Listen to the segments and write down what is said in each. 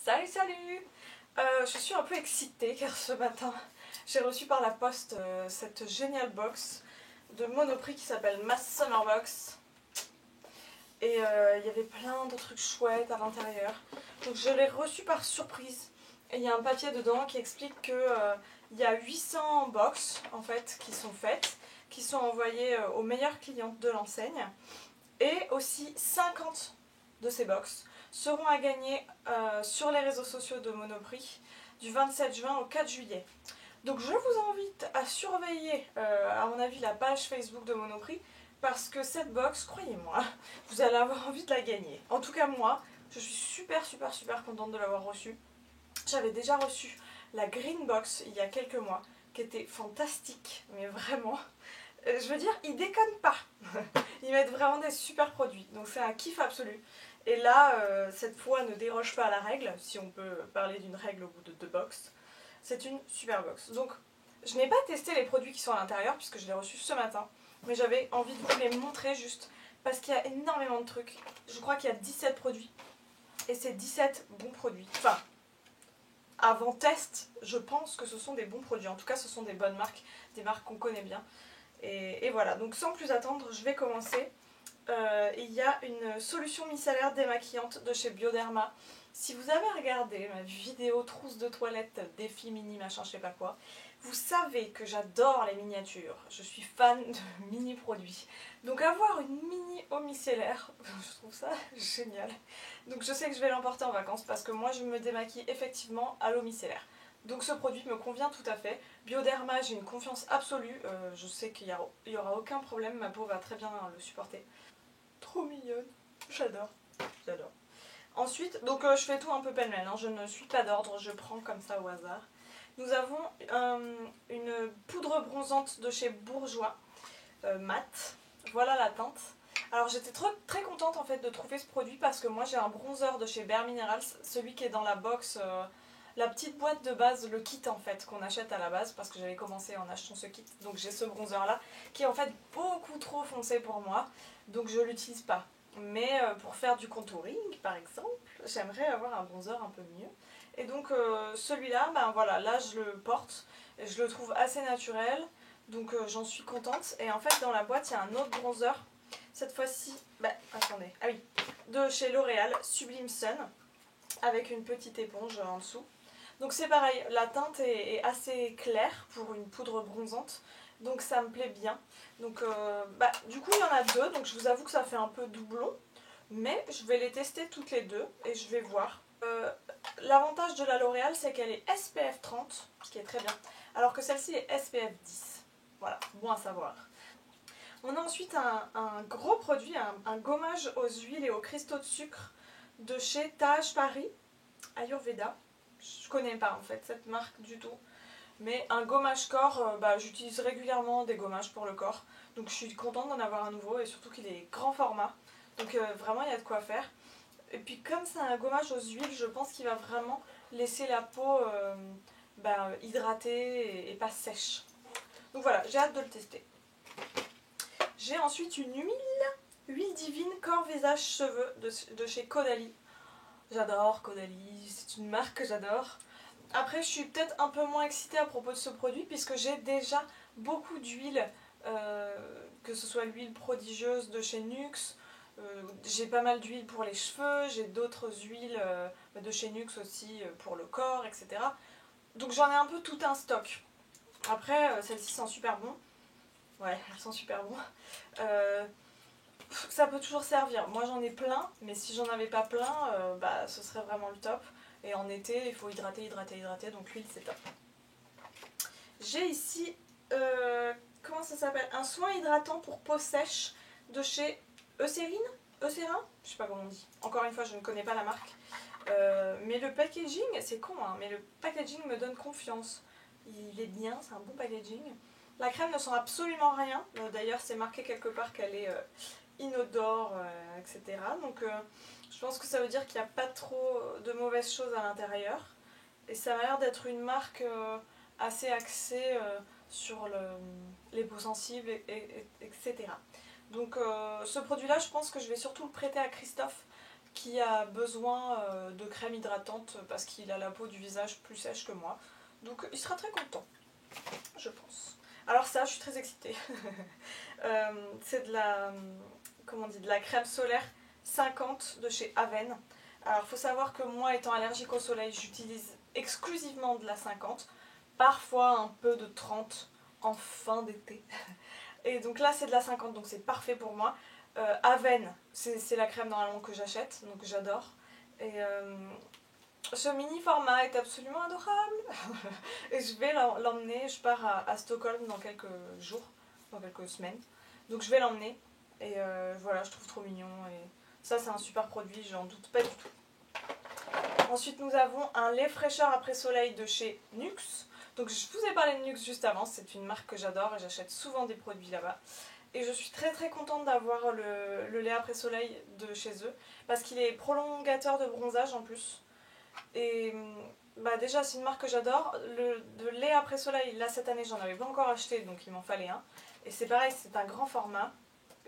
Salut salut. Je suis un peu excitée car ce matin j'ai reçu par la poste cette géniale box de Monoprix qui s'appelle Mass Summer Box. Et il y avait plein de trucs chouettes à l'intérieur. Donc je l'ai reçu par surprise. Et il y a un papier dedans qui explique que il y a 800 box en fait qui sont faites, qui sont envoyées aux meilleurs clients de l'enseigne. Et aussi 50 de ces box seront à gagner sur les réseaux sociaux de Monoprix du 27 juin au 4 juillet. Donc je vous invite à surveiller à mon avis la page Facebook de Monoprix parce que cette box, croyez-moi, vous allez avoir envie de la gagner. En tout cas moi, je suis super contente de l'avoir reçue. J'avais déjà reçu la Green Box il y a quelques mois qui était fantastique, mais vraiment, je veux dire, ils déconnent pas. Ils mettent vraiment des super produits, donc c'est un kiff absolu. Et là, cette fois ne déroge pas à la règle, si on peut parler d'une règle au bout de 2 box. C'est une super box. Donc, je n'ai pas testé les produits qui sont à l'intérieur, puisque je l'ai reçu ce matin. Mais j'avais envie de vous les montrer juste, parce qu'il y a énormément de trucs. Je crois qu'il y a 17 produits. Et c'est 17 bons produits. Enfin, avant test, je pense que ce sont des bons produits. En tout cas, ce sont des bonnes marques, des marques qu'on connaît bien. Et voilà, donc sans plus attendre, je vais commencer. Il y a une solution micellaire démaquillante de chez Bioderma. Si vous avez regardé ma vidéo trousse de toilette, défi mini machin je sais pas quoi, vous savez que j'adore les miniatures. Je suis fan de mini produits. Donc avoir une mini eau micellaire, je trouve ça génial. Donc je sais que je vais l'emporter en vacances parce que moi je me démaquille effectivement à l'eau micellaire. Donc ce produit me convient tout à fait. Bioderma, j'ai une confiance absolue. Je sais qu'il n'y aura aucun problème, ma peau va très bien le supporter. Trop mignonne, j'adore. J'adore. Ensuite, donc je fais tout un peu pêle-mêle, hein. Je ne suis pas d'ordre, je prends comme ça au hasard. Nous avons une poudre bronzante de chez Bourjois, mat. Voilà la teinte. Alors j'étais très contente en fait de trouver ce produit parce que moi j'ai un bronzer de chez Bare Minerals, celui qui est dans la box, la petite boîte de base, le kit en fait qu'on achète à la base parce que j'avais commencé en achetant ce kit. Donc j'ai ce bronzer là qui est en fait beaucoup trop foncé pour moi, donc je l'utilise pas. Mais pour faire du contouring par exemple, j'aimerais avoir un bronzer un peu mieux. Et donc celui-là, ben voilà, là je le porte, et je le trouve assez naturel, donc j'en suis contente. Et en fait dans la boîte il y a un autre bronzer, cette fois-ci, attendez, ah oui, de chez L'Oréal, Sublime Sun, avec une petite éponge en dessous. Donc c'est pareil, la teinte est assez claire pour une poudre bronzante, donc ça me plaît bien. Donc du coup il y en a deux, donc je vous avoue que ça fait un peu doublon, mais je vais les tester toutes les deux et je vais voir. L'avantage de la L'Oréal c'est qu'elle est SPF 30, ce qui est très bien, alors que celle-ci est SPF 10. Voilà, bon à savoir. On a ensuite un gros produit, un gommage aux huiles et aux cristaux de sucre de chez Taj Paris, Ayurveda. Je connais pas en fait cette marque du tout. Mais un gommage corps, j'utilise régulièrement des gommages pour le corps. Donc je suis contente d'en avoir un nouveau et surtout qu'il est grand format. Donc vraiment il y a de quoi faire. Et puis comme c'est un gommage aux huiles, je pense qu'il va vraiment laisser la peau hydratée et pas sèche. Donc voilà, j'ai hâte de le tester. J'ai ensuite une huile divine corps, visage, cheveux de chez Caudalie. J'adore Caudalie, c'est une marque que j'adore. Après je suis peut-être un peu moins excitée à propos de ce produit puisque j'ai déjà beaucoup d'huiles, que ce soit l'huile prodigieuse de chez Nuxe, j'ai pas mal d'huile pour les cheveux, j'ai d'autres huiles de chez Nuxe aussi pour le corps, etc. Donc j'en ai un peu tout un stock. Après celle-ci sent super bon. Ouais, elle sent super bon. Ça peut toujours servir. Moi j'en ai plein, mais si j'en avais pas plein, ce serait vraiment le top. Et en été, il faut hydrater, donc l'huile c'est top. J'ai ici, comment ça s'appelle, un soin hydratant pour peau sèche de chez Eucérine, Eucérin, je sais pas comment on dit. Encore une fois, je ne connais pas la marque. Mais le packaging, c'est con, hein, mais le packaging me donne confiance. Il est bien, c'est un bon packaging. La crème ne sent absolument rien. D'ailleurs, c'est marqué quelque part qu'elle est inodore, etc. Donc je pense que ça veut dire qu'il n'y a pas trop de mauvaises choses à l'intérieur. Et ça a l'air d'être une marque assez axée sur les peaux sensibles, etc. Donc ce produit-là, je pense que je vais surtout le prêter à Christophe qui a besoin de crème hydratante parce qu'il a la peau du visage plus sèche que moi. Donc il sera très content, je pense. Alors ça, je suis très excitée. C'est de la, comment on dit, de la crème solaire 50 de chez Aven. Alors il faut savoir que moi, étant allergique au soleil, j'utilise exclusivement de la 50. Parfois un peu de 30 en fin d'été. Et donc là c'est de la 50, donc c'est parfait pour moi. Aven, c'est la crème normalement que j'achète, donc j'adore. Et ce mini format est absolument adorable. Et je vais l'emmener, je pars à Stockholm dans quelques jours, dans quelques semaines. Donc je vais l'emmener. Et voilà, je trouve trop mignon. Et ça c'est un super produit, j'en doute pas du tout. Ensuite nous avons un lait fraîcheur après soleil de chez Nuxe. Donc je vous ai parlé de Nuxe juste avant, c'est une marque que j'adore et j'achète souvent des produits là-bas. Et je suis très très contente d'avoir le lait après soleil de chez eux parce qu'il est prolongateur de bronzage en plus. Et bah déjà c'est une marque que j'adore. Le lait après soleil, là cette année j'en avais pas encore acheté donc il m'en fallait un. Et c'est pareil, c'est un grand format,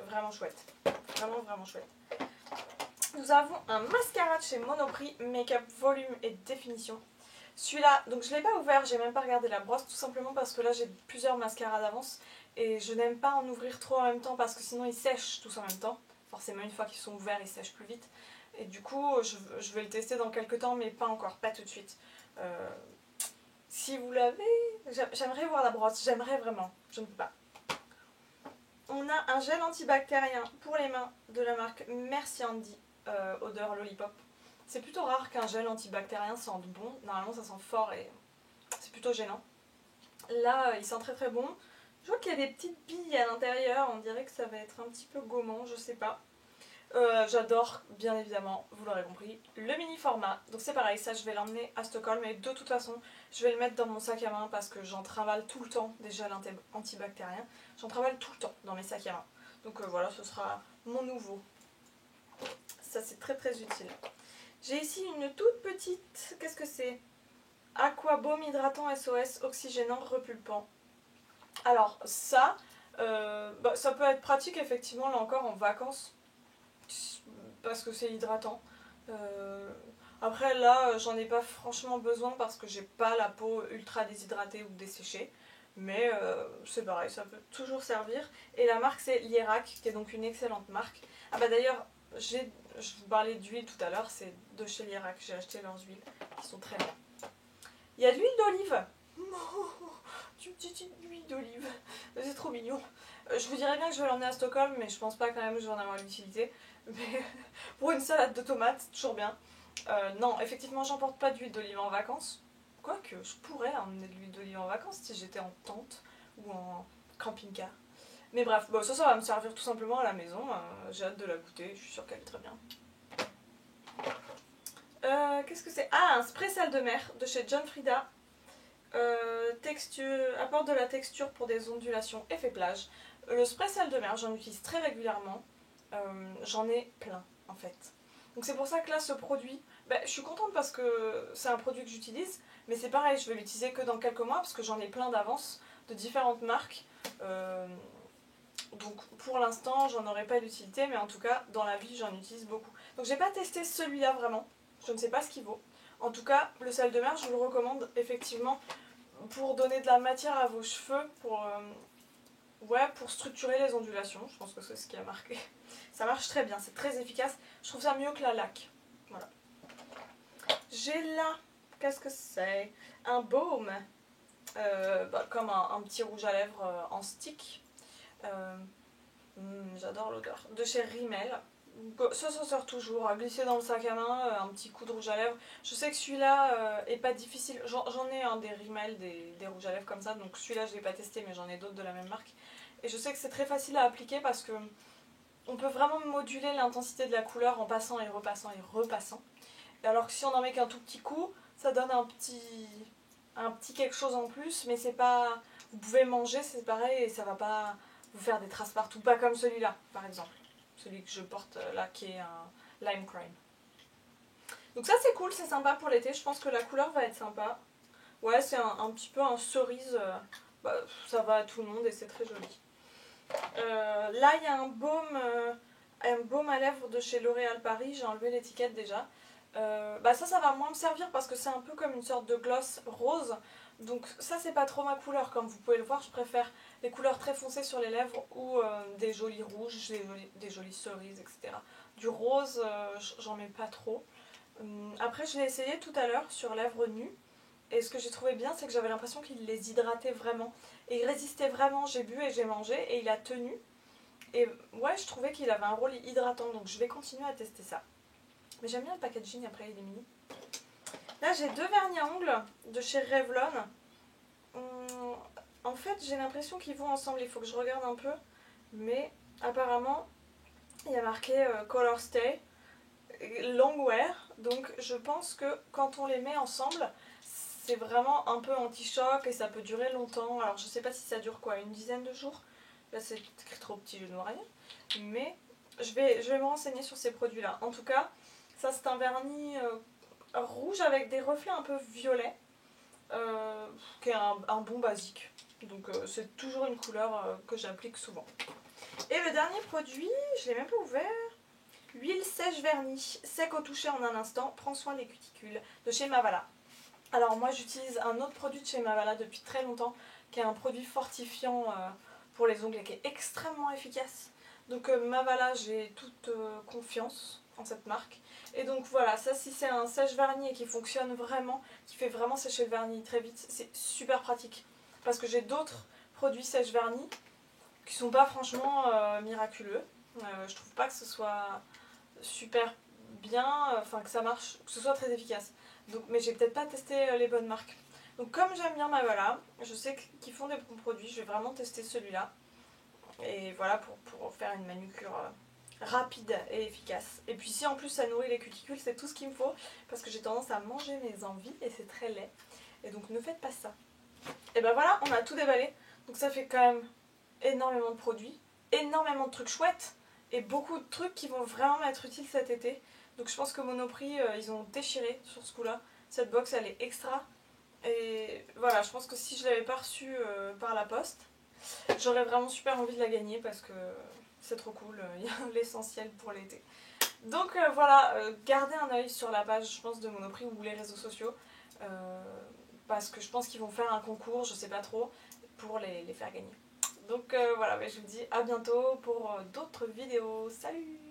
vraiment chouette, vraiment vraiment chouette. Nous avons un mascara de chez Monoprix, Make-up Volume et Définition. Celui-là, donc je ne l'ai pas ouvert, j'ai même pas regardé la brosse, tout simplement parce que là j'ai plusieurs mascaras d'avance et je n'aime pas en ouvrir trop en même temps parce que sinon ils sèchent tous en même temps. Forcément une fois qu'ils sont ouverts ils sèchent plus vite. Et du coup je vais le tester dans quelques temps mais pas encore, pas tout de suite. Si vous l'avez, j'aimerais voir la brosse, j'aimerais vraiment, je ne peux pas. On a un gel antibactérien pour les mains de la marque Merci Andy, odeur Lollipop. C'est plutôt rare qu'un gel antibactérien sente bon, normalement ça sent fort et c'est plutôt gênant. Là il sent très très bon. Je vois qu'il y a des petites billes à l'intérieur, on dirait que ça va être un petit peu gommant, je sais pas. J'adore bien évidemment, vous l'aurez compris, le mini format. Donc c'est pareil, ça je vais l'emmener à Stockholm et de toute façon je vais le mettre dans mon sac à main parce que j'en travaille tout le temps des gels antibactériens. J'en travaille tout le temps dans mes sacs à main. Donc voilà, ce sera mon nouveau. Ça c'est très très utile. J'ai ici une toute petite, qu'est-ce que c'est? Aqua Baume hydratant SOS oxygénant repulpant. Alors ça, ça peut être pratique effectivement là encore en vacances parce que c'est hydratant. Après là j'en ai pas franchement besoin parce que j'ai pas la peau ultra déshydratée ou desséchée. Mais c'est pareil, ça peut toujours servir. Et la marque c'est Lierac, qui est donc une excellente marque. Ah bah d'ailleurs, je vous parlais d'huile tout à l'heure, c'est de chez Lierac, j'ai acheté leurs huiles, qui sont très bien. Il y a de l'huile d'olive. Du petit huile d'olive, c'est trop mignon. Je vous dirais bien que je vais l'emmener à Stockholm, mais je pense pas quand même que je vais en avoir l'utilité. Mais pour une salade de tomates, c'est toujours bien. Non, effectivement, j'emporte pas d'huile d'olive en vacances. Quoique, je pourrais emmener de l'huile d'olive en vacances si j'étais en tente ou en camping-car. Mais bref, bon, ça va me servir tout simplement à la maison. J'ai hâte de la goûter, je suis sûre qu'elle est très bien. Qu'est-ce que c'est? Ah, un spray sel de mer de chez John Frieda. Apporte de la texture pour des ondulations effet plage. Le spray sel de mer, j'en utilise très régulièrement. J'en ai plein en fait. Donc c'est pour ça que là, ce produit, je suis contente parce que c'est un produit que j'utilise, mais c'est pareil, je vais l'utiliser que dans quelques mois parce que j'en ai plein d'avance de différentes marques. Donc pour l'instant, j'en aurai pas d'utilité, mais en tout cas, dans la vie, j'en utilise beaucoup. Donc j'ai pas testé celui-là vraiment, je ne sais pas ce qu'il vaut. En tout cas, le sel de mer, je vous le recommande effectivement pour donner de la matière à vos cheveux, pour structurer les ondulations. Je pense que c'est ce qui a marqué. Ça marche très bien, c'est très efficace. Je trouve ça mieux que la laque. Voilà. J'ai là, qu'est-ce que c'est? Un baume, comme un petit rouge à lèvres en stick. J'adore l'odeur. De chez Rimmel. Ça s'en sort toujours, à glisser dans le sac à main, un petit coup de rouge à lèvres. Je sais que celui-là est pas difficile. J'en ai des Rimmel, des rouges à lèvres comme ça. Donc celui-là, je l'ai pas testé, mais j'en ai d'autres de la même marque. Et je sais que c'est très facile à appliquer parce que on peut vraiment moduler l'intensité de la couleur en passant et repassant et repassant. Alors que si on en met qu'un tout petit coup, ça donne un petit quelque chose en plus, mais c'est pas... Vous pouvez manger, c'est pareil, et ça va pas vous faire des traces partout. Pas comme celui-là, par exemple. Celui que je porte là, qui est un Lime Crime. Donc ça c'est cool, c'est sympa pour l'été, je pense que la couleur va être sympa. Ouais, c'est un petit peu un cerise, ça va à tout le monde et c'est très joli. Là il y a un baume un baume à lèvres de chez L'Oréal Paris, j'ai enlevé l'étiquette déjà. Ça va moins me servir parce que c'est un peu comme une sorte de gloss rose. Donc ça c'est pas trop ma couleur, comme vous pouvez le voir, je préfère les couleurs très foncées sur les lèvres ou des jolis rouges, des jolies cerises, etc. Du rose, j'en mets pas trop. Après je l'ai essayé tout à l'heure sur lèvres nues. Et ce que j'ai trouvé bien, c'est que j'avais l'impression qu'il les hydratait vraiment. Et il résistait vraiment, j'ai bu et j'ai mangé et il a tenu. Et ouais, je trouvais qu'il avait un rôle hydratant, donc je vais continuer à tester ça. Mais j'aime bien le packaging, après il est mini. Là j'ai deux vernis à ongles de chez Revlon. En fait j'ai l'impression qu'ils vont ensemble, il faut que je regarde un peu. Mais apparemment il y a marqué Color Stay, Long Wear. Donc je pense que quand on les met ensemble, c'est vraiment un peu anti-choc et ça peut durer longtemps. Alors je sais pas si ça dure quoi, une dizaine de jours. Là c'est écrit trop petit, je ne vois rien. Mais je vais me renseigner sur ces produits là. En tout cas, ça c'est un vernis rouge avec des reflets un peu violets. Qui est un bon basique. Donc c'est toujours une couleur que j'applique souvent. Et le dernier produit, je l'ai même pas ouvert. Huile sèche vernis, sec au toucher en un instant, prends soin des cuticules, de chez Mavala. Alors moi j'utilise un autre produit de chez Mavala depuis très longtemps, qui est un produit fortifiant pour les ongles et qui est extrêmement efficace. Donc Mavala, j'ai toute confiance en cette marque. Et donc voilà, ça si c'est un sèche-vernis et qui fonctionne vraiment, qui fait vraiment sécher le vernis très vite, c'est super pratique. Parce que j'ai d'autres produits sèche-vernis qui sont pas franchement miraculeux. Je trouve pas que ce soit super bien, enfin que ça marche, que ce soit très efficace. Donc, mais j'ai peut-être pas testé les bonnes marques. Donc comme j'aime bien Mavala, je sais qu'ils font des bons produits, je vais vraiment tester celui-là. Et voilà pour faire une manucure rapide et efficace. Et puis si en plus ça nourrit les cuticules, c'est tout ce qu'il me faut, parce que j'ai tendance à manger mes envies et c'est très laid. Et donc ne faites pas ça. Et ben voilà, on a tout déballé. Donc ça fait quand même énormément de produits, énormément de trucs chouettes et beaucoup de trucs qui vont vraiment m'être utiles cet été. Donc je pense que Monoprix, ils ont déchiré sur ce coup-là. Cette box, elle est extra. Et voilà, je pense que si je l'avais pas reçue par la poste, j'aurais vraiment super envie de la gagner parce que c'est trop cool, il y a l'essentiel pour l'été. Donc voilà, gardez un œil sur la page, je pense, de Monoprix ou les réseaux sociaux. Parce que je pense qu'ils vont faire un concours, je sais pas trop, pour les faire gagner. Donc voilà, je vous dis à bientôt pour d'autres vidéos. Salut!